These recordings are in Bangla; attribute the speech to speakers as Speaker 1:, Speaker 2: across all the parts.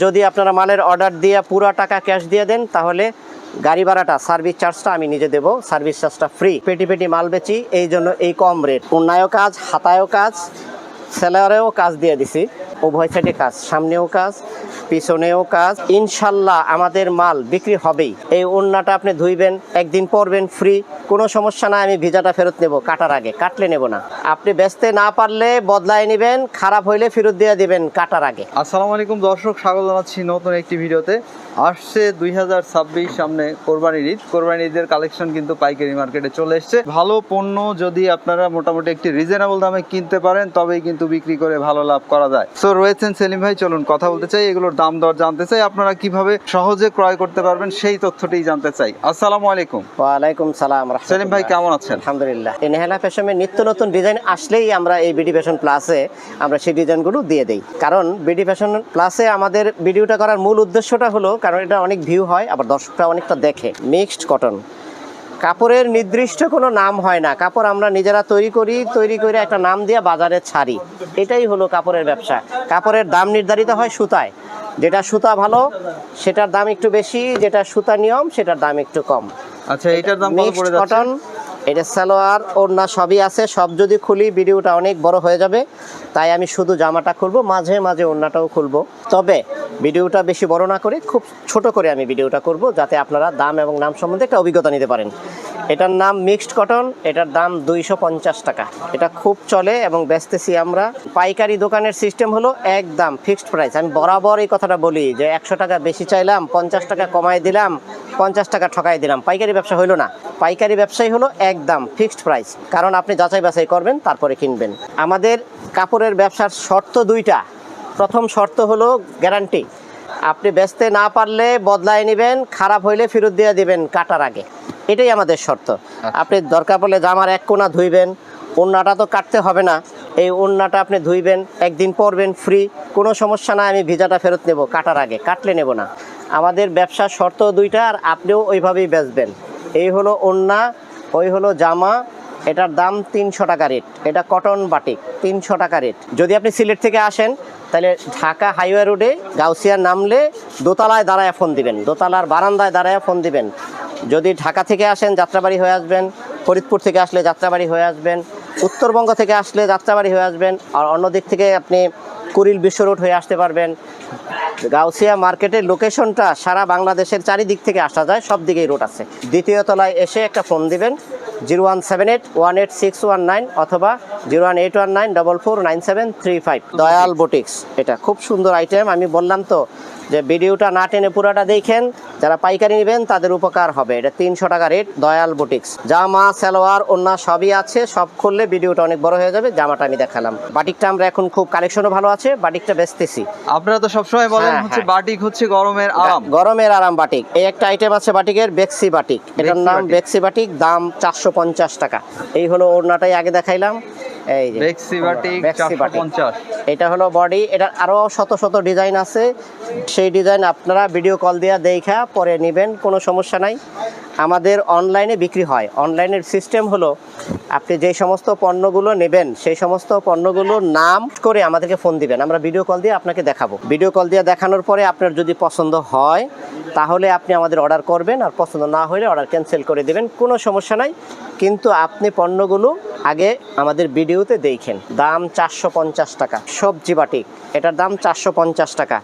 Speaker 1: যদি আপনারা মালের অর্ডার দিয়ে পুরো টাকা ক্যাশ দিয়ে দেন তাহলে গাড়ি ভাড়াটা সার্ভিস চার্জটা আমি নিজে দেবো, সার্ভিস চার্জটা ফ্রি। পেটি পেটি মাল বেচি, এই জন্য এই কম রেট। অন্যায়ও কাজ, হাতায়ও কাজ, সেলারেও কাজ দিয়ে দিছি, উভয় সাইডে কাজ, সামনেও কাজ পিছনেও কাজ। ইনশাল্লাহ আমাদের মাল বিক্রি হবেই। এই ওড়নাটা আপনি ধুইবেন, একদিন পরবেন, ফ্রি, কোনো সমস্যা না। আমি ভিজাটা ফেরত নেব, কাটার আগে, কাটলে নেব না। আপনি বেচতে না পারলে বদলায় নেবেন, খারাপ হইলে ফেরত দিয়ে দিবেন কাটার আগে।
Speaker 2: আসসালামু আলাইকুম দর্শক, স্বাগত জানাচ্ছি নতুন একটি ভিডিওতে। আসছে 2026 সামনে কোরবানির ঈদ। কোরবানির ঈদের কালেকশন কিন্তু পাইকারি মার্কেটে চলে এসছে। ভালো পণ্য যদি আপনারা মোটামুটি একটি রিজনেবল দামে কিনতে পারেন তবেই কিন্তু বিক্রি করে ভালো লাভ করা যায়। সো রয়েছেন সেলিম ভাই, চলুন কথা বলতে চাই, এগুলোর দাম দর জানতে চাই, আপনারা কিভাবে সহজে ক্রয় করতে পারবেন সেই তথ্যটি জানতে চাই। আসসালামু আলাইকুম।
Speaker 1: ওয়ালাইকুম সালাম।
Speaker 2: সেলিম ভাই কেমন আছেন?
Speaker 1: আলহামদুলিল্লাহ। এই নেহালা ফ্যাশনের নিত্য নতুন ডিজাইন আসলেই আমরা এই বিডি ফ্যাশন প্লাসে আমরা সেই ডিজাইনগুলো দিয়ে দেই। কারণ বিডি ফ্যাশন প্লাসে আমাদের ভিডিওটা করার মূল উদ্দেশ্যটা হলো, কারণ এটা অনেক ভিউ হয়, আবার দর্শকরা অনেকটা দেখে। মিক্সড কটন কাপড়ের নির্দিষ্ট কোনো নাম হয় না, কাপড় আমরা নিজেরা তৈরি করে একটা নাম দিয়ে বাজারে ছাড়ি। এটাই হলো কাপড়ের ব্যবসা। কাপড়ের দাম নির্ধারিত হয় সুতায়, যেটা সুতা ভালো সেটার দাম একটু বেশি, যেটা সুতা নিয়ম সেটার দাম একটু কম।
Speaker 2: আচ্ছা, এটার দাম কত পড়ে যাচ্ছে?
Speaker 1: কটন, এটা সালোয়ার ওড়না সবই আছে। সব যদি খুলি ভিডিওটা অনেক বড় হয়ে যাবে, তাই আমি শুধু জামাটা খুলবো, মাঝে মাঝে ওড়নাটাও খুলবো। তবে ভিডিওটা বেশি বড় না করে খুব ছোট করে আমি ভিডিওটা করব, যাতে আপনারা দাম এবং নাম সম্বন্ধে একটা অভিজ্ঞতা নিতে পারেন। এটার নাম মিক্সড কটন, এটার দাম 250 টাকা। এটা খুব চলে এবং বেচতেছি আমরা। পাইকারি দোকানের সিস্টেম হলো একদম ফিক্সড প্রাইস। আমি বরাবর এই কথাটা বলি যে 100 টাকা বেশি চাইলাম, 50 টাকা কমাই দিলাম, 50 টাকা ঠকাই দিলাম, পাইকারি ব্যবসা হইলো না। পাইকারি ব্যবসায়ী হলো একদম ফিক্সড প্রাইস, কারণ আপনি যাচাই বাছাই করবেন তারপরে কিনবেন। আমাদের কাপড়ের ব্যবসার শর্ত দুইটা। প্রথম শর্ত হলো গ্যারান্টি। আপনি বেচতে না পারলে বদলায় নেবেন, খারাপ হইলে ফেরত দিয়ে দিবেন কাটার আগে, এটাই আমাদের শর্ত। আপনি দরকার পড়লে জামার এক কোনা ধুইবেন, ওড়নাটা তো কাটতে হবে না, এই ওড়নাটা আপনি ধুইবেন, একদিন পরবেন, ফ্রি, কোনো সমস্যা না। আমি ভিজাটা ফেরত নেব, কাটার আগে, কাটলে নেব না। আমাদের ব্যবসার শর্ত দুইটা, আর আপনিও ওইভাবেই বেচবেন। এই হলো ওড়না, ওই হলো জামা। এটার দাম 300 টাকা রেট। এটা কটন বাটিক, 300 টাকা রেট। যদি আপনি সিলেট থেকে আসেন তাহলে ঢাকা হাইওয়ে রোডে গাউসিয়া নামলে দোতলায় দাঁড়ায় ফোন দিবেন, দোতলার বারান্দায় দাঁড়ায় ফোন দিবেন। যদি ঢাকা থেকে আসেন যাত্রাবাড়ি হয়ে আসবেন, ফরিদপুর থেকে আসলে যাত্রাবাড়ি হয়ে আসবেন, উত্তরবঙ্গ থেকে আসলে যাত্রাবাড়ি হয়ে আসবেন, আর অন্য দিক থেকে আপনি কুড়িল বিশ্ব রোড হয়ে আসতে পারবেন। গাউসিয়া মার্কেটের লোকেশনটা সারা বাংলাদেশের চারিদিক থেকে আসা যায়, সব দিকেই রোড আছে। দ্বিতীয় তলায় এসে একটা ফোন দিবেন 0178188619 অথবা 018194499735। দয়াল বুটিক্স, এটা খুব সুন্দর আইটেম। আমি বললাম তো যে ভিডিওটা না টেনে পুরাটা দেখেন, যারা পাইকারি নেবেন তাদের উপকার হবে। এটা 300 টাকা রেট, দয়াল বুটিক্স। জামা সালোয়ার ওড়না সবই আছে, সব খুললে ভিডিওটা অনেক বড় হয়ে যাবে। জামাটা আমি দেখালাম। বাটিকটা আমরা এখন খুব কালেকশনও ভালো আছে, বাটিকটা বেচতেছি।
Speaker 2: আপনারা তো সবসময় বলেন হচ্ছে বাটিক হচ্ছে গরমের আরাম।
Speaker 1: গরমের আরাম বাটিক। এই একটা আইটেম আছে বাটিকের, বেক্সি বাটিক। এটার নাম বেক্সি বাটিক, দাম 450 টাকা। এই হলো ওড়নাটাই আগে দেখাইলাম, এই যে
Speaker 2: বেক্সি বাটিক 450।
Speaker 1: এটা হলো বডি। এটা আরো শত শত ডিজাইন আছে, সেই ডিজাইন আপনারা ভিডিও কল দিয়ে দেখা পরে নেবেন, কোনো সমস্যা নাই। আমাদের অনলাইনে বিক্রি হয়। অনলাইনের সিস্টেম হলো, আপনি যে সমস্ত পণ্যগুলো নেবেন সেই সমস্ত পণ্যগুলোর নাম করে আমাদেরকে ফোন দিবেন, আমরা ভিডিও কল দিয়ে আপনাকে দেখাবো। ভিডিও কল দিয়ে দেখানোর পরে আপনার যদি পছন্দ হয় তাহলে আপনি আমাদের অর্ডার করবেন, আর পছন্দ না হলে অর্ডার ক্যান্সেল করে দেবেন, কোনো সমস্যা নাই। কিন্তু আপনি পণ্যগুলো আগে আমাদের ভিডিওতে দেখেন। দাম 450 টাকা। সবজি বাটিক, এটার দাম 450 টাকা।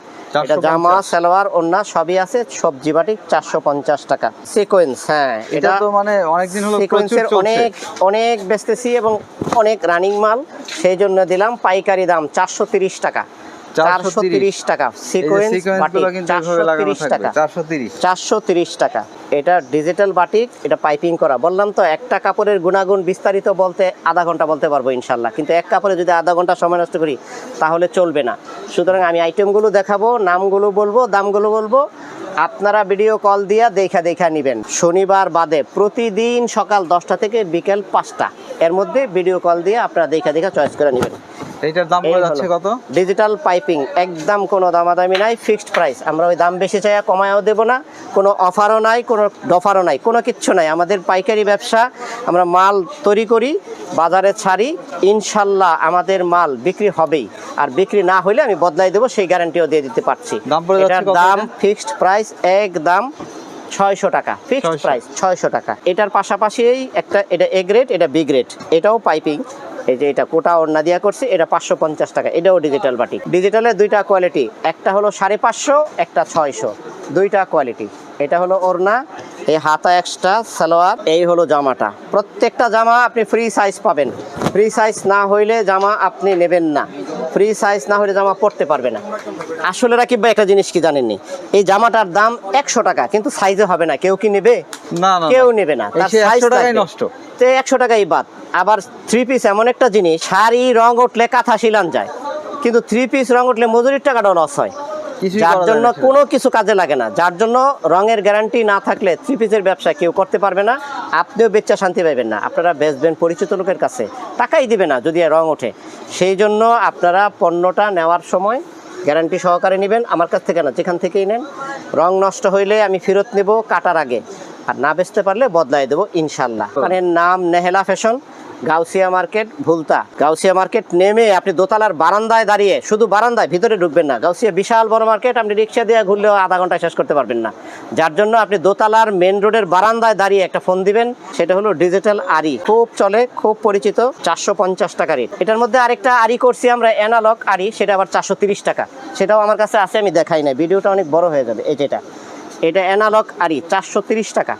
Speaker 1: এটা জামা সালোয়ার ওড়না সবই আছে, সবজি বাটিক 450 টাকা। সিকোয়েন্স, হ্যাঁ
Speaker 2: এটা তো মানে অনেকদিন হলো
Speaker 1: সিকোয়েন্সের অনেক বেচতেছি এবং অনেক রানিং মাল, সেই জন্য দিলাম পাইকারি দাম 430 টাকা। 430 টাকা সিকোয়েন্স বাটিক, 430 টাকা, 430 টাকা। এটা ডিজিটাল বাটিক, এটা পাইপিং করা। বললাম তো একটা কাপড়ের গুণাগুণ বিস্তারিত বলতে আধা ঘন্টা বলতে পারবো ইনশাল্লাহ, কিন্তু এক কাপড়ে যদি আধা ঘন্টা সময় নষ্ট করি তাহলে চলবে না। সুতরাং আমি আইটেমগুলো দেখাবো, নামগুলো বলবো, দামগুলো বলবো, আপনারা ভিডিও কল দিয়া দেখা নেবেন। শনিবার বাদে প্রতিদিন সকাল 10টা থেকে বিকেল 5টা এর মধ্যে ভিডিও কল দিয়ে আপনারা দেখা চয়েস করে নেবেন।
Speaker 2: এইটার দাম পড়ে যাচ্ছে কত?
Speaker 1: ডিজিটাল পাইপিং, একদম কোনো দামাদামি নাই, ফিক্সড প্রাইস। আমরা ওই দাম বেশি চাইয়া কমায়ও দেব না, কোনো অফারও নাই, কোনো ডফারও নাই, কোনো কিচ্ছু নাই। আমাদের পাইকারি ব্যবসা, আমরা মাল তৈরি করি, বাজারে ছাড়ি, ইনশাল্লাহ আমাদের মাল বিক্রি হবেই। আর বিক্রি না হলে আমি বদলাই দেবো, সেই গ্যারান্টিও দিয়ে দিতে পারছি।
Speaker 2: দাম পড়ে যাচ্ছে
Speaker 1: এটার
Speaker 2: কত
Speaker 1: দাম
Speaker 2: এটা?
Speaker 1: ফিক্সড প্রাইস একদম 600 টাকা, ফিক্সড
Speaker 2: 600
Speaker 1: প্রাইস 600 টাকা। এটার পাশাপাশি একটা, এটা এ গ্রেড, এটা বি গ্রেড, এটাও পাইপিং, এই যে এটা কোটা ওড়না দিয়া করছি, এটা 550 টাকা। এটাও ডিজিটাল বাটিক। ডিজিটালের দুইটা কোয়ালিটি, একটা হলো 550, একটা 600, দুইটা কোয়ালিটি। এটা হলো ওড়না, এই হাতা এক্সট্রা সালোয়ার, এই হলো জামাটা। প্রত্যেকটা জামা আপনি ফ্রি সাইজ পাবেন। ফ্রি সাইজ না হইলে জামা আপনি নেবেন না, ফ্রি সাইজ না হলে জামা পরতে পারবে না। আসলে রাকিব ভাই একটা জিনিস কি জানেননি, এই জামাটার দাম 100 টাকা, কিন্তু সাইজে হবে না। কেউ কি নেবে?
Speaker 2: না না,
Speaker 1: কেউ নেবে না, তার সাইজ
Speaker 2: 100 টাকাই
Speaker 1: থাকবে।
Speaker 2: নষ্ট।
Speaker 1: তো 100 টাকাই বাদ। আবার থ্রি পিস এমন একটা জিনিস, শাড়ি রং উঠলে কাঁথা শিলান যায়, কিন্তু থ্রি পিস রং উঠলে মজুরির টাকাটাও লস হয়,
Speaker 2: কিছুই
Speaker 1: যার
Speaker 2: করা
Speaker 1: জন্য
Speaker 2: যায় না।
Speaker 1: কোনো কিছু কাজে লাগে না। যার জন্য রঙের গ্যারান্টি না থাকলে থ্রি পিসের ব্যবসা কেউ করতে পারবে না, আপনিও বেচা শান্তি পাবেন না। আপনারা বেচবেন পরিচিত লোকের কাছে, টাকাই দিবে না যদি রং ওঠে। সেই জন্য আপনারা পণ্যটা নেওয়ার সময় গ্যারান্টি সহকারে নেবেন, আমার কাছ থেকে না, যেখান থেকেই নেন। রং নষ্ট হইলে আমি ফেরত নেব কাটার আগে, আর না বেচতে পারলে বদলাই দেবো ইনশাল্লাহ। দোকানের নাম Nehela fashion, Gausia market, Bhulta. Gausia market নেমে আপনি দোতলার বারান্দায় দাঁড়িয়ে, শুধু বারান্দায়, ভিতরে ঢুকবেন না। গাউসিয়া বিশাল বড় মার্কেট, আপনি রিক্সা দিয়ে ঘুরলেও আধা ঘন্টায় শেষ করতে পারবেন না। যার জন্য আপনি দোতলার মেন রোডের বারান্দায় দাঁড়িয়ে একটা ফোন দিবেন, সেটা হলো ডিজিটাল আরি, খুব চলে, খুব পরিচিত, 450 টাকা রেট। এটার মধ্যে আরেকটা আরি করছি আমরা, অ্যানালগ আরি, সেটা আবার 430 টাকা। সেটাও আমার কাছে আছে, আমি দেখাই না, ভিডিওটা অনেক বড় হয়ে যাবে। এই যেটা, এটা অ্যানালগ আরি 430 টাকা,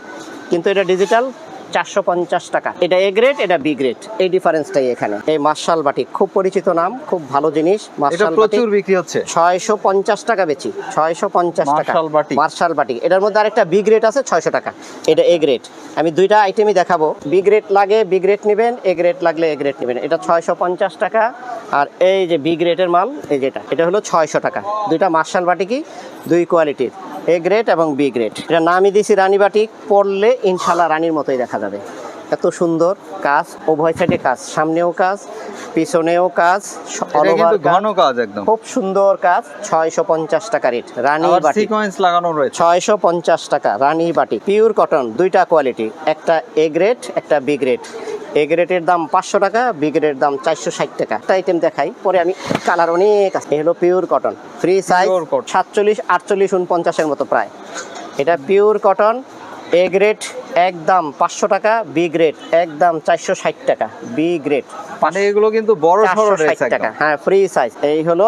Speaker 1: কিন্তু এটা ডিজিটাল 450 টাকা। এটা এ গ্রেড, এটা বি গ্রেড, এই ডিফারেন্সটাই এখানে। এই মার্শাল বাটিক খুব পরিচিত নাম, খুব ভালো জিনিস।
Speaker 2: এটা
Speaker 1: মার্শাল
Speaker 2: প্রচুর
Speaker 1: বাটিক
Speaker 2: বিক্রি হচ্ছে।
Speaker 1: 650 টাকা বেচি, 650 টাকা
Speaker 2: মার্শাল বাটিক।
Speaker 1: Martial batik. এটার মধ্যে আরেকটা বি গ্রেড আছে 600 টাকা, এটা এ গ্রেড। আমি দুইটা আইটেমই দেখাবো, বি গ্রেড লাগে বি গ্রেড নেবেন, এ গ্রেড লাগলে এ গ্রেড নেবেন। এটা 650 টাকা। আর এই যে বি গ্রেডের মাল, এই যেটা, এটা হলো 600 টাকা। দুইটা মার্শাল বাটিকই, দুই কোয়ালিটির, এ গ্রেড এবং বি গ্রেড। এটা নামই দিয়েছি রানী বাটিক, পরলে ইনশাল্লাহ রানীর মতোই দেখা যাবে। এত সুন্দর কাজ, উভয় সাইডে কাজ, সামনেও কাজ, পিছনেও কাজ,
Speaker 2: এটা কিন্তু ঘন কাজ একদম,
Speaker 1: খুব সুন্দর কাজ। 650 টাকা রেট, রানী
Speaker 2: আবার
Speaker 1: বাটিক,
Speaker 2: সিকোয়েন্স লাগানো রয়েছে।
Speaker 1: 650 টাকা রানী বাটিক, পিওর কটন, দুইটা কোয়ালিটি, একটা এ গ্রেড, একটা বি গ্রেড। এ গ্রেডের দাম 500 টাকা, বি গ্রেডের দাম 460 টাকা। একটা আইটেম দেখাই, পরে আমি কালার অনেক আছে। এ হলো pure cotton, free size,
Speaker 2: Pure cotton।
Speaker 1: 47, 48, 49-এর মতো প্রায়। এটা পিওর কটন, এ গ্রেড একদম 500 টাকা, বি গ্রেড একদম 460 টাকা। বি গ্রেড
Speaker 2: মানে এগুলো কিন্তু বড় সরো
Speaker 1: 460
Speaker 2: রয়েছে
Speaker 1: টাকা,
Speaker 2: একদম।
Speaker 1: হ্যাঁ ফ্রি সাইজ। এই হলো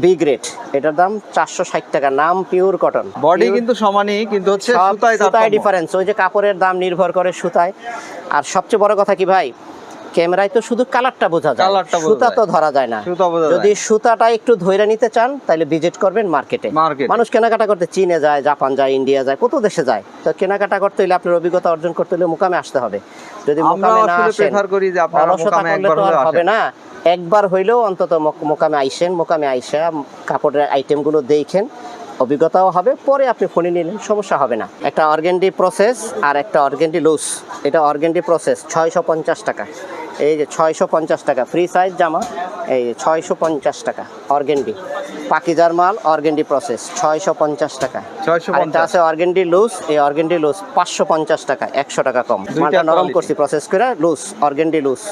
Speaker 1: বি গ্রেড, এটার দাম 460 টাকা, নাম পিওর কটন।
Speaker 2: বডি কিন্তু সমানই, কিন্তু হচ্ছে
Speaker 1: সব
Speaker 2: সুতায়
Speaker 1: সুতায় ডিফারেন্স, ওই যে কাপড়ের দাম নির্ভর করে সুতায়। আর সবচেয়ে বড় কথা কি ভাই, ক্যামেরায় তো শুধু কালারটা বোঝা যায়,
Speaker 2: কালারটা বোঝা
Speaker 1: সুতা
Speaker 2: যায়।
Speaker 1: তো ধরা যায় না।
Speaker 2: সুতা বোঝা
Speaker 1: যদি
Speaker 2: যায়।
Speaker 1: সুতাটা একটু ধরে নিতে চান, তাহলে ভিজিট করবেন মার্কেটে।
Speaker 2: মার্কেট
Speaker 1: মানুষ কেনাকাটা করতে চীনে যায়, জাপান যায়, ইন্ডিয়া যায়, কত দেশে যায়। তো কেনাকাটা করতে হলে, আপনার অভিজ্ঞতা অর্জন করতে হলে মোকামে আসতে হবে। যদি
Speaker 2: আমরা
Speaker 1: মোকামে না
Speaker 2: আসলে
Speaker 1: আসেন,
Speaker 2: প্রেফার করি যে আপনারা
Speaker 1: অলসতা
Speaker 2: মোকামে
Speaker 1: করলে
Speaker 2: একবার
Speaker 1: তো আর
Speaker 2: হলেও
Speaker 1: হবে
Speaker 2: আসেন।
Speaker 1: না। একবার হইলেও অন্তত মোকামে আইসেন, মোকামে আইসা কাপড়ের আইটেমগুলো দেখেন, অভিজ্ঞতাও হবে, পরে আপনি ফোনে নিলেন, সমস্যা হবে না। একটা অর্গেন্ডি প্রসেস আর একটা অর্গেন্ডি লুজ। এটা অর্গেন্ডি প্রসেস 650 টাকা, এই যে 650 টাকা ফ্রি সাইজ জামা, এই 650 টাকা অর্গেন্ডি। পাকিজার মাল, অর্গেন্ডি প্রসেস 650 টাকা।
Speaker 2: 650
Speaker 1: আরেকটা আছে অর্গেন্ডি লুজ, এই অর্গেন্ডি লুজ 550 টাকা, 100 টাকা কম।
Speaker 2: দুইটা
Speaker 1: মালটা নরম
Speaker 2: quality।
Speaker 1: করছি প্রসেস করে, লুজ, অর্গেন্ডি লুজ,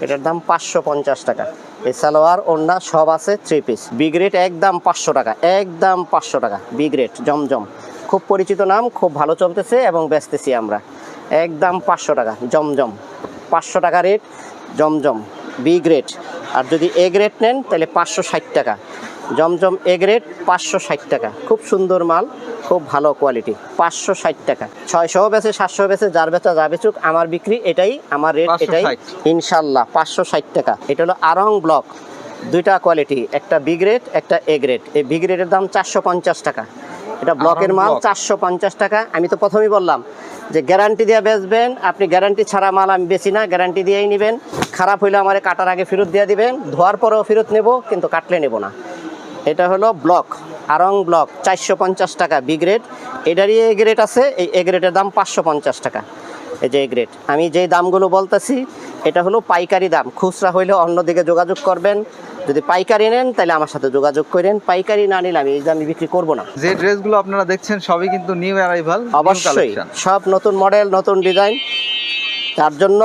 Speaker 1: এটার দাম 550 টাকা। এই সালোয়ার ওড়না সব আছে, থ্রি পিস। বি গ্রেড একদম 500 টাকা, একদম 500 টাকা। বি গ্রেড জমজম, খুব পরিচিত নাম, খুব ভালো চলতেছে এবং বেচতেছি আমরা। একদম 500 টাকা জমজম, 500 টাকা রেট জমজম বি গ্রেড। আর যদি এ গ্রেড নেন তাহলে 560 টাকা। জমজম এ গ্রেড 560 টাকা, খুব সুন্দর মাল, খুব ভালো কোয়ালিটি, 560 টাকা। 600 বেচে, 700 বেচে, যার বেচা যা বেচুক, আমার বিক্রি এটাই, আমার রেট এটাই
Speaker 2: 560
Speaker 1: ইনশাল্লাহ, 560 টাকা। এটা হলো আরং ব্লক, দুইটা কোয়ালিটি, একটা বি গ্রেড, একটা এ গ্রেড। এই বি গ্রেডের দাম 450 টাকা, এটা ব্লকের মাল,
Speaker 2: ব্লক।
Speaker 1: 450 টাকা। আমি তো প্রথমেই বললাম যে গ্যারান্টি দিয়ে বেচবেন আপনি, গ্যারান্টি ছাড়া মাল আমি বেচি না, গ্যারান্টি দিয়েই নেবেন। খারাপ হইলে আমার কাটার আগে ফেরত দিয়ে দিবেন, ধোয়ার পরেও ফেরত নেব, কিন্তু কাটলে নেব না। এটা হলো ব্লক, আরং ব্লক, 450 টাকা বি গ্রেড। এটারই এ গ্রেড আছে, এই এ গ্রেডের দাম 550 টাকা। এই যে এ গ্রেড, আমি যেই দামগুলো বলতেছি এটা হলো পাইকারি দাম, খুচরা হইলে অন্যদিকে যোগাযোগ করবেন। যদি পাইকারি নেন তাহলে আমার সাথে যোগাযোগ করেন, পাইকারি না নিলে আমি এই দামে বিক্রি করবো না।
Speaker 2: যে ড্রেসগুলো আপনারা দেখছেন সবই কিন্তু নিউ অ্যারাইভাল,
Speaker 1: অবশ্যই সব নতুন মডেল, নতুন ডিজাইন। তার জন্য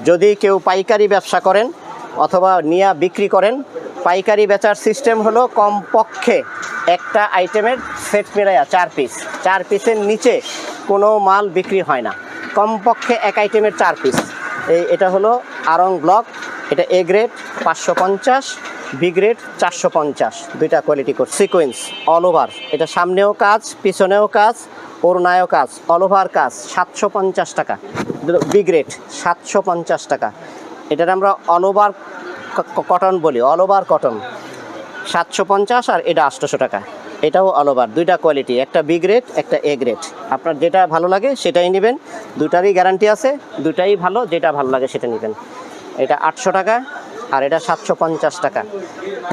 Speaker 1: যদি কেউ পাইকারি ব্যবসা করেন অথবা নিয়ে বিক্রি করেন, পাইকারি বেচার সিস্টেম হলো কমপক্ষে একটা আইটেমের সেট মিলাইয়া 4 পিস, 4 পিসের নিচে কোনো মাল বিক্রি হয় না, কমপক্ষে এক আইটেমের 4 পিস। এটা হলো আরং ব্লক, এটা এ গ্রেড 550, বি গ্রেড 450, দুইটা quality code sequence all over. এটা সামনেও কাজ, পিছনেও কাজ, ওড়নায়ও কাজ, অল ওভার কাজ, 750 টাকা। বি গ্রেড 750 টাকা। এটার আমরা অল ওভার কটন বলি, অল ওভার কটন 750, আর এটা 800 টাকা। এটাও অল ওভার, দুইটা কোয়ালিটি, একটা বি গ্রেড একটা এ গ্রেড। আপনার যেটা ভালো লাগে সেটাই নেবেন, দুটারই গ্যারান্টি আছে, দুটাই ভালো, যেটা ভালো লাগে সেটা নেবেন। এটা 800 টাকা আর এটা 750 টাকা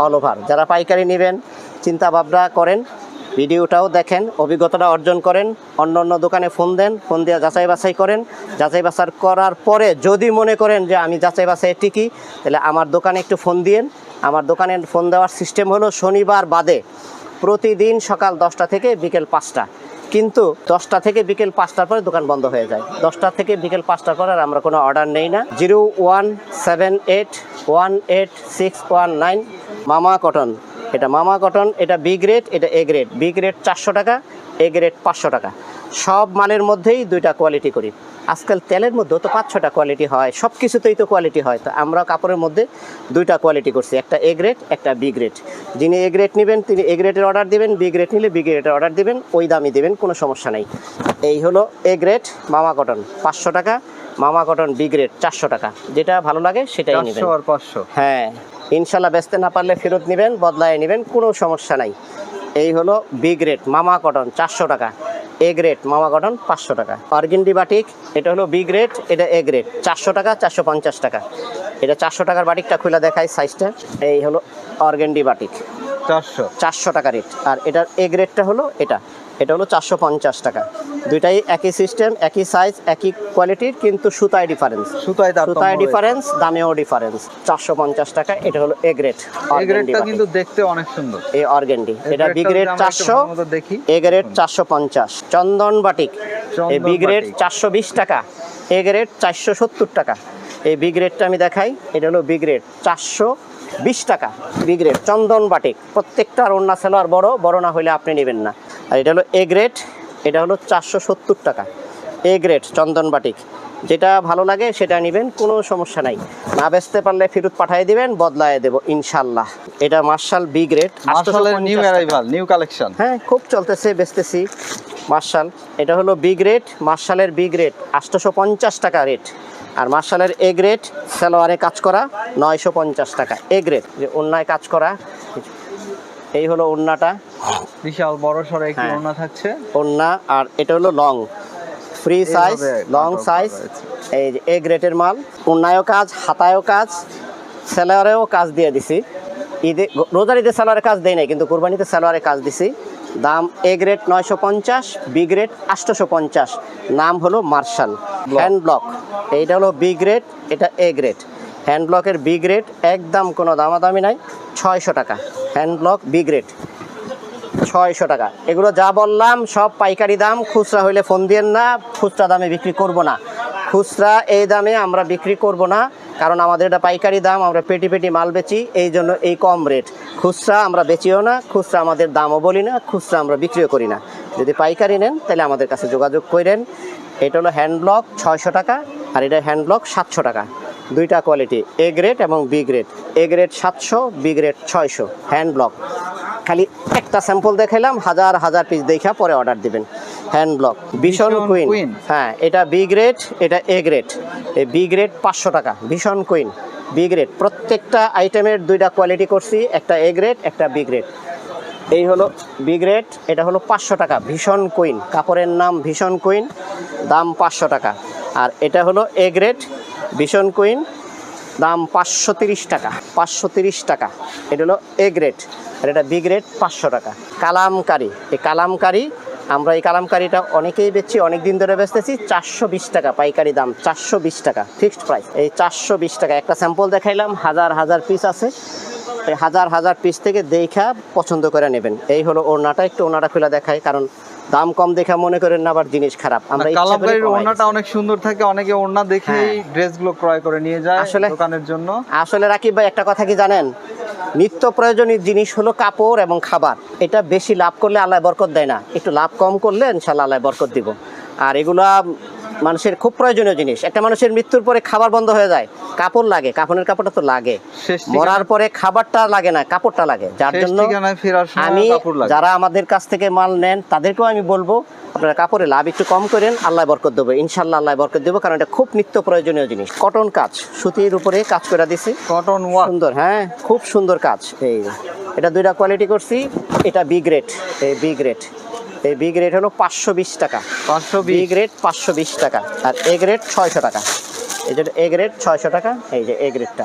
Speaker 1: অল ওভার। যারা পাইকারি নেবেন চিন্তা ভাবনা করেন, ভিডিওটাও দেখেন, অভিজ্ঞতাটা অর্জন করেন, অন্য অন্য দোকানে ফোন দেন, ফোন দিয়ে যাচাই বাছাই করেন। যাচাই বাছাই করার পরে যদি মনে করেন যে আমি যাচাই বাছাই টিকি, তাহলে আমার দোকানে একটু ফোন দিয়েন। আমার দোকানে ফোন দেওয়ার সিস্টেম হলো শনিবার বাদে প্রতিদিন সকাল 10টা থেকে বিকেল 5টা, কিন্তু 10টা থেকে বিকেল 5টার পরে দোকান বন্ধ হয়ে যায়। 10টা থেকে বিকেল 5টার পর আর আমরা কোনো অর্ডার নেই না। 0178186119 মামা কটন। এটা মামা কটন, এটা বি গ্রেড, এটা এ গ্রেড। বি গ্রেড 400 টাকা, এ গ্রেড 500 টাকা। সব মালের মধ্যেই দুইটা কোয়ালিটি করি। আজকাল তেলের মধ্যেও তো 5-6টা কোয়ালিটি হয়, সব কিছুতেই তো কোয়ালিটি হয়। তো আমরা কাপড়ের মধ্যে দুইটা কোয়ালিটি করছি, একটা এ গ্রেড একটা বি গ্রেড। যিনি এ গ্রেড নেবেন তিনি এ গ্রেডের অর্ডার দিবেন, বি গ্রেড নিলে বি গ্রেডের অর্ডার দিবেন, ওই দামই দেবেন, কোনো সমস্যা নেই। এই হলো এ গ্রেড মামা কটন 500 টাকা, মামা কটন বি গ্রেড 400 টাকা। যেটা ভালো লাগে সেটাই নেবেন।
Speaker 2: 400 আর 500,
Speaker 1: হ্যাঁ ইনশাল্লাহ, বেচতে না পারলে ফেরত নেবেন, বদলায় নেবেন, কোনো সমস্যা নাই। এই হলো বি গ্রেড মামা কটন 400 টাকা, এ গ্রেড মামা কটন 500 টাকা। অর্গেন্ডি বাটিক, এটা হলো বি গ্রেড, এটা এ গ্রেড 400 টাকা 450 টাকা। এটা 400 টাকার বাটিকটা খুলে দেখাই সাইজটা। এই হলো অর্গেন্ডি বাটিক 400 টাকা রেট। আর এটার এ গ্রেডটা হলো এটা হলো 450 টাকা। দুইটাই একই সিস্টেম, একই সাইজ, একই কোয়ালিটির, কিন্তু সুতায় ডিফারেন্স, সুতায় ডিফারেন্স, দামেও ডিফারেন্স। 450 টাকা। এটা হলো এ গ্রেড।
Speaker 2: এই গ্রেডটা কিন্তু দেখতে অনেক সুন্দর,
Speaker 1: এই অর্গেন্ডি। এটা বি গ্রেড 400, এ গ্রেড 450। চন্দন বাটিক, এই বি গ্রেড 420 টাকা, এ গ্রেড 470 টাকা। এই বি গ্রেডটা আমি দেখাই, এটা হলো বি গ্রেড 420 টাকা। বি গ্রেড চন্দন বাটিক, প্রত্যেকটার ওড়না সেলোয়ার বড়, বড় না হলে আপনি নেবেন না। আর এটা হলো এ গ্রেড, এটা হলো 470 টাকা। এ গ্রেড চন্দন বাটিক, যেটা ভালো লাগে সেটা নেবেন, কোনো সমস্যা নাই। না বেচতে পারলে ফেরত পাঠিয়ে দিবেন, বদলায় দেবো ইনশাল্লাহ। এটা মার্শাল বি গ্রেড,
Speaker 2: মার্শালের নিউ অ্যারাইভাল, নিউ কালেকশন।
Speaker 1: হ্যাঁ খুব চলতেছে, বেচতেছি মার্শাল। এটা হলো বি গ্রেড, মার্শালের বি গ্রেড 850 টাকা রেট। আর মার্শালের এ গ্রেড সালোয়ারে কাজ করা 950 টাকা। এ গ্রেড যে ওড়নায় কাজ করা, এই হলো ওড়নাটা,
Speaker 2: বিশাল বড় সড়ো একটি ওড়না থাকছে,
Speaker 1: ওড়না। আর এটা হলো long free size, long size. এই যে এ গ্রেডের মাল, ওড়নায়ও কাজ, হাতায়ও কাজ, সালোয়ারেও কাজ দিয়ে দিছি। ঈদে রোজার ঈদে সালোয়ারে কাজ দেয় নাই, কিন্তু কোরবানিতে সালোয়ারে কাজ দিছি। দাম এ গ্রেড 950, বি গ্রেড 850। নাম হলো মার্শাল হ্যান্ড ব্লক। এইটা হলো বি গ্রেড, এটা এ গ্রেড। হ্যান্ড ব্লকের বি গ্রেড একদম কোনো দামাদামি নাই, 600 টাকা। হ্যান্ড ব্লক বি গ্রেড 600 টাকা। এগুলো যা বললাম সব পাইকারি দাম, খুচরা হইলে ফোন দিয়েন না, খুচরা দামে বিক্রি করব না। খুচরা এই দামে আমরা বিক্রি করব না, কারণ আমাদের এটা পাইকারি দাম, আমরা পেটি পেটি মাল বেচি, এই জন্য এই কম রেট। খুচরা আমরা বেচিও না, খুচরা আমাদের দামও বলি না, খুচরা আমরা বিক্রিও করি না। যদি পাইকারি নেন তাহলে আমাদের কাছে যোগাযোগ করেন। এটা হলো হ্যান্ড ব্লক 600 টাকা, আর এটা হ্যান্ড ব্লক 700 টাকা। দুইটা কোয়ালিটি, এ গ্রেড এবং B grade. A grade 700, B grade 600 hand block. খালি একটা স্যাম্পল দেখাইলাম, হাজার হাজার পিস দেখা পরে অর্ডার দিবেন। হ্যান্ড ব্লক ভীষণ কুইন, হ্যাঁ এটা বি গ্রেড, এটা এ গ্রেড। এই বি গ্রেড 500 টাকা, ভীষণ কুইন বি গ্রেড। প্রত্যেকটা আইটেমের দুইটা কোয়ালিটি করছি, একটা এ গ্রেড একটা বি গ্রেড। এই হলো বি গ্রেড, এটা হলো 500 টাকা, ভীষণ কুইন, কাপড়ের নাম ভীষণ কুইন, দাম 500 টাকা। আর এটা হলো এ গ্রেড, ভীষণ কুইন, দাম 530 টাকা, 530 টাকা। এটা হলো এ গ্রেড, আর এটা বি গ্রেড 500 টাকা। কালামকারি, এই কালামকারি, আমরা এই কালামকারিটা অনেকেই বেচছি, অনেক দিন ধরে বেচতেছি। 420 টাকা পাইকারি দাম, 420 টাকা ফিক্সড প্রাইস। এই 420 টাকা। একটা স্যাম্পল দেখাইলাম, হাজার হাজার পিস আছে, এই হাজার হাজার পিস থেকে দেখা পছন্দ করে নেবেন। এই হলো ওড়নাটা, একটু ওড়নাটা খুলে দেখাই, কারণ দাম কম দেখে মনে করেন না আবার জিনিস খারাপ, আমরা ইচ্ছা করে
Speaker 2: কালামকারীর
Speaker 1: কমাই
Speaker 2: ওড়নাটা
Speaker 1: দিছি।
Speaker 2: অনেক সুন্দর থাকে, অনেকে ওড়না দেখেই ড্রেসগুলো ক্রয় করে নিয়ে যায়
Speaker 1: আসলে-
Speaker 2: দোকানের জন্য।
Speaker 1: আসলে রাকিব ভাই একটা কথা কি জানেন, নিত্য প্রয়োজনীয় জিনিস হলো কাপড় এবং খাবার। এটা বেশি লাভ করলে আল্লাহ বরকত দেয় না, একটু লাভ কম করলে ইনশাল্লাহ আল্লাহ বরকত দিব। আর এগুলা মানুষের খুব প্রয়োজনীয় জিনিস। একটা মানুষের মৃত্যুর পরে খাবার বন্ধ হয়ে যায়, কাপড় লাগে, কাপড়ের কাপড়টা তো লাগে।
Speaker 2: শেষ
Speaker 1: মরার পরে খাবারটা লাগে না, কাপড়টা লাগে। যার
Speaker 2: শেষ
Speaker 1: জন্য
Speaker 2: ঠিকানায় ফেরার সময়
Speaker 1: আমি
Speaker 2: কাপড় লাগে।
Speaker 1: যারা আমাদের কাছ থেকে মাল নেন তাদেরকেও আমি বলবো আপনারা কাপড়ে লাভ একটু কম করেন, আল্লাহ বরকত দেবো, ইনশাল্লাহ আল্লাহ বরকত দেবো, কারণ এটা খুব নিত্য প্রয়োজনীয় জিনিস। কটন কাজ, সুতির উপরে কাজ করে দিছি,
Speaker 2: কটন ওয়ার্ক।
Speaker 1: সুন্দর, হ্যাঁ খুব সুন্দর কাজ। এই এটা দুইটা কোয়ালিটি করছি, এটা বি গ্রেড, এই বি গ্রেড, এই বি গ্রেড হলো 520 টাকা,
Speaker 2: 520
Speaker 1: বি গ্রেড 520 টাকা, আর এ গ্রেড 600 টাকা। এই যে এ গ্রেড 600 টাকা, এই যে এ গ্রেডটা।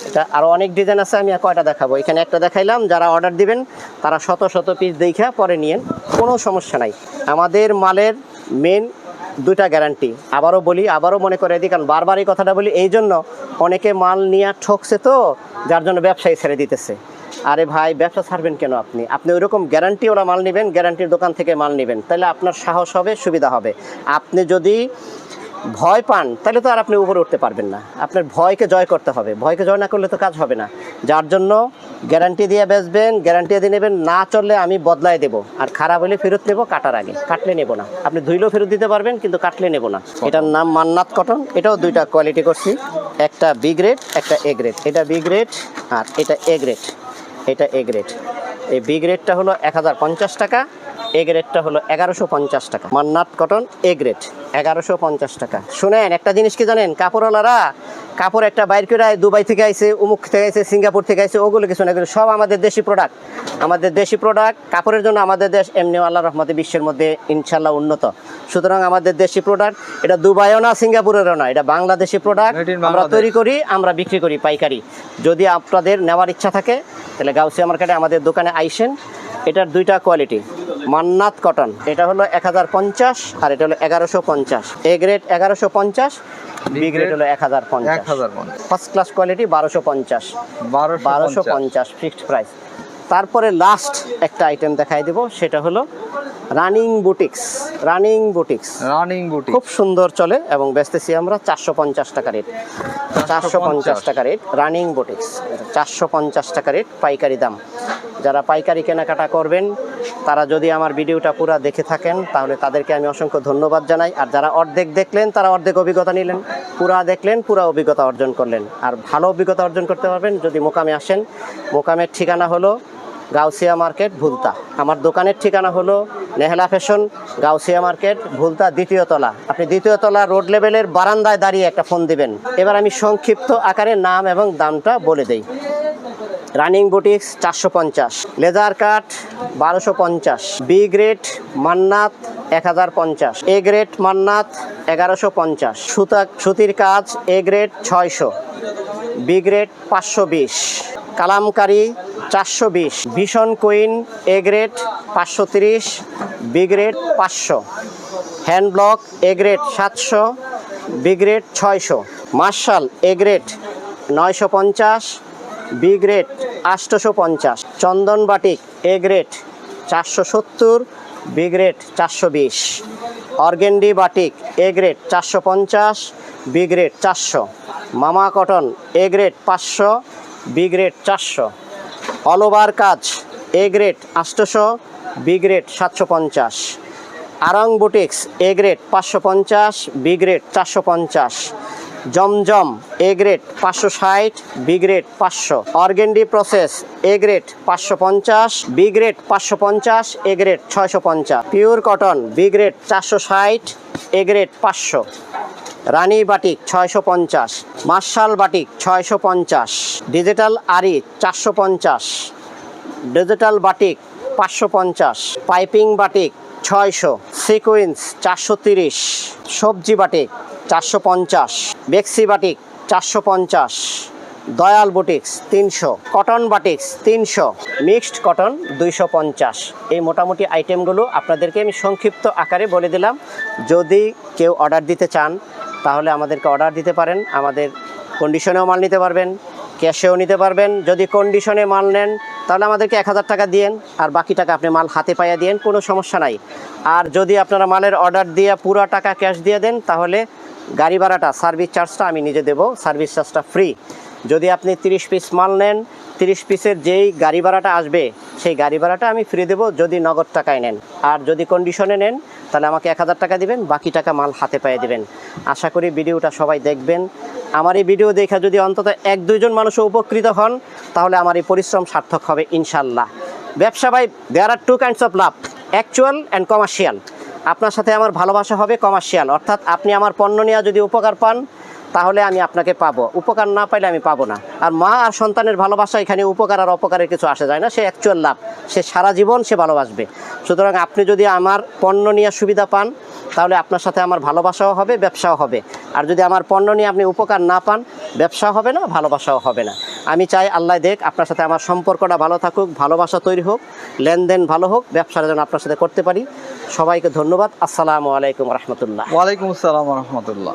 Speaker 1: এটা আরও অনেক ডিজাইন আছে, আমি আর কয়টা দেখাবো, এখানে একটা দেখাইলাম। যারা অর্ডার দিবেন তারা শত শত পিস দেখা পরে নিয়েন, কোনো সমস্যা নাই। আমাদের মালের মেন দুইটা গ্যারান্টি, আবারও বলি, আবারও মনে করে দিই, কারণ বারবার এই কথাটা বলি এই জন্য, অনেকে মাল নিয়ে ঠকছে তো, যার জন্য ব্যবসায়ী ছেড়ে দিতেছে। আরে ভাই, ব্যবসা ছাড়বেন কেন? আপনি ওইরকম গ্যারান্টিওয়ালা মাল নেবেন, গ্যারান্টির দোকান থেকে মাল নেবেন, তাহলে আপনার সাহস হবে, সুবিধা হবে। আপনি যদি ভয় পান তাহলে তো আর আপনি উপরে উঠতে পারবেন না। আপনার ভয়কে জয় করতে হবে, ভয়কে জয় না করলে তো কাজ হবে না। যার জন্য গ্যারান্টি দিয়ে বেচবেন, গ্যারান্টি দিয়ে নেবেন, না চললে আমি বদলায় দেবো, আর খারাপ হলে ফেরত নেবো, কাটার আগে, কাটলে নেবো না। আপনি ধুইলেও ফেরত দিতে পারবেন, কিন্তু কাটলে নেবো না। এটার নাম মান্নাত কটন, এটাও দুইটা কোয়ালিটি করছি, একটা বি গ্রেড, একটা এ গ্রেড। এটা বি গ্রেড আর এটা এ গ্রেড, এটা এ গ্রেড। এই বি গ্রেডটা হলো 1050 টাকা, এ গ্রেডটা হলো 1150 টাকা। মান্নাত কটন এ গ্রেড 1150 টাকা। শুনেন একটা জিনিস কি জানেন, কাপড়ওয়ালারা কাপড় একটা বাইর করে দুবাই থেকে আইছে, উমুক থেকে আইছে, সিঙ্গাপুর থেকে আইছে, ওগুলো কিছু না, এগুলো সব আমাদের দেশি প্রোডাক্ট। আমাদের দেশি প্রোডাক্ট, কাপড়ের জন্য আমাদের দেশ এমনি আল্লাহর রহমতে বিশ্বের মধ্যে ইনশাল্লাহ উন্নত। সুতরাং আমাদের দেশি প্রোডাক্ট, এটা দুবাইও না, সিঙ্গাপুরেরও না, এটা বাংলাদেশি প্রোডাক্ট।
Speaker 2: Made in
Speaker 1: আমরা
Speaker 2: বাংলাদেশ।
Speaker 1: তৈরি করি, আমরা বিক্রি করি পাইকারি। যদি আপনাদের নেওয়ার ইচ্ছা থাকে তাহলে গাউসিয়া মার্কেটে আমাদের দোকানে আইসেন। এটার দুইটা কোয়ালিটি, মান্নাত কটন, এটা হলো 1050 আর এটা হলো 1150। এ গ্রেড 1150, বি গ্রেড হলো 1050।
Speaker 2: 1050
Speaker 1: first class quality 1250,
Speaker 2: 1250
Speaker 1: 1250 fixed price. তারপরে লাস্ট একটা আইটেম দেখাই দেব, সেটা হলো running boutiques. Running boutiques
Speaker 2: running বুটি।
Speaker 1: খুব সুন্দর চলে এবং বেচতেছি আমরা 450 টাকা রেট, 450 টাকা রেট রানিং বুটিক্স, 450 টাকা রেট পাইকারি দাম। যারা পাইকারি কেনাকাটা করবেন তারা যদি আমার ভিডিওটা পুরো দেখে থাকেন তাহলে তাদেরকে আমি অসংখ্য ধন্যবাদ জানাই। আর যারা অর্ধেক দেখলেন তারা অর্ধেক অভিজ্ঞতা নিলেন, পুরা দেখলেন পুরা অভিজ্ঞতা অর্জন করলেন। আর ভালো অভিজ্ঞতা অর্জন করতে পারবেন যদি মোকামে আসেন। মোকামের ঠিকানা হলো গাউসিয়া মার্কেট ভুলতা, আমার দোকানের ঠিকানা হলো নেহলা ফ্যাশন, গাউসিয়া মার্কেট ভুলতা, দ্বিতীয় তলা। আপনি দ্বিতীয় তলা রোড লেভেলের বারান্দায় দাঁড়িয়ে একটা ফোন দিবেন। এবার আমি সংক্ষিপ্ত আকারে নাম এবং দামটা বলে দেই। Running boutiques 450, laser cut 1250, B grade Mannat 1050, A grade Mannat 1150, সুতির কাজ A grade 600, B grade 520, kalamkari 420, ভীষণ queen A grade 530, B grade 500, hand block A grade 700, B grade 600, Marshal A grade 950, B grade 850, Chandan batik A grade 470, B grade 420, organdy batik A grade 450, B grade 400, মামা কটন এ grade 500, B grade 400, all over কাজ A grade 800, B grade 750, Aarong boutiques A grade 550, B grade 450, জমজম A grade 560, B grade 500, organdy process A grade 550, B grade 550, A grade 650, pure cotton B grade 460, A grade 500, রানী বাটিক 650, মার্শাল বাটিক 650, ডিজিটাল আরি 450, digital batik 550, piping batik 600, sequence 430, সবজি বাটিক 450, বেক্সি batik 450, Dayal boutiques 300, cotton batiks 300, mixed cotton 250। এই মোটামুটি আইটেমগুলো আপনাদেরকে আমি সংক্ষিপ্ত আকারে বলে দিলাম। যদি কেউ অর্ডার দিতে চান তাহলে আমাদেরকে অর্ডার দিতে পারেন। আমাদের কন্ডিশনেও মাল নিতে পারবেন, ক্যাশেও নিতে পারবেন। যদি কন্ডিশনে মাল নেন তাহলে আমাদেরকে 1000 টাকা দিয়েন, আর বাকি টাকা আপনি মাল হাতে পাইয়া দিয়েন, কোনো সমস্যা নাই। আর যদি আপনারা মালের অর্ডার দিয়ে পুরো টাকা ক্যাশ দিয়ে দেন, তাহলে গাড়ি ভাড়াটা, সার্ভিস চার্জটা আমি নিজে দেবো, সার্ভিস চার্জটা ফ্রি। যদি আপনি 30 পিস মাল নেন, 30 পিসের যেই গাড়ি ভাড়াটা আসবে সেই গাড়ি ভাড়াটা আমি ফ্রি দেবো যদি নগদ টাকায় নেন। আর যদি কন্ডিশনে নেন তাহলে আমাকে 1000 টাকা দিবেন, বাকি টাকা মাল হাতে পাইয়ে দিবেন। আশা করি ভিডিওটা সবাই দেখবেন। আমার এই ভিডিও দেখে যদি অন্তত 1-2 জন মানুষও উপকৃত হন, তাহলে আমার এই পরিশ্রম সার্থক হবে ইনশাল্লাহ। ব্যবসা ভাই, দেয়ার আর 2 kinds of love, actual and commercial. আপনার সাথে আমার ভালোবাসা হবে কমার্শিয়াল, অর্থাৎ আপনি আমার পণ্য নিয়ে যদি উপকার পান তাহলে আমি আপনাকে পাবো, উপকার না পাইলে আমি পাবো না। আর মা আর সন্তানের ভালোবাসা, এখানে উপকার আর অপকারের কিছু আসে যায় না, সে অ্যাকচুয়াল লাভ, সে সারা জীবন সে ভালোবাসবে। সুতরাং আপনি যদি আমার পণ্য নিয়ে সুবিধা পান তাহলে আপনার সাথে আমার ভালোবাসাও হবে, ব্যবসাও হবে। আর যদি আমার পণ্য নিয়ে আপনি উপকার না পান, ব্যবসাও হবে না, ভালোবাসাও হবে না। আমি চাই আল্লাহ দেখ আপনার সাথে আমার সম্পর্কটা ভালো থাকুক, ভালোবাসা তৈরি হোক, লেনদেন ভালো হোক, ব্যবসার যেন আপনার সাথে করতে পারি। সবাইকে ধন্যবাদ। আসসালামু আলাইকুম রহমতুল্লাহ।
Speaker 2: ওয়ালাইকুম আসসালাম রহমতুল্লাহ।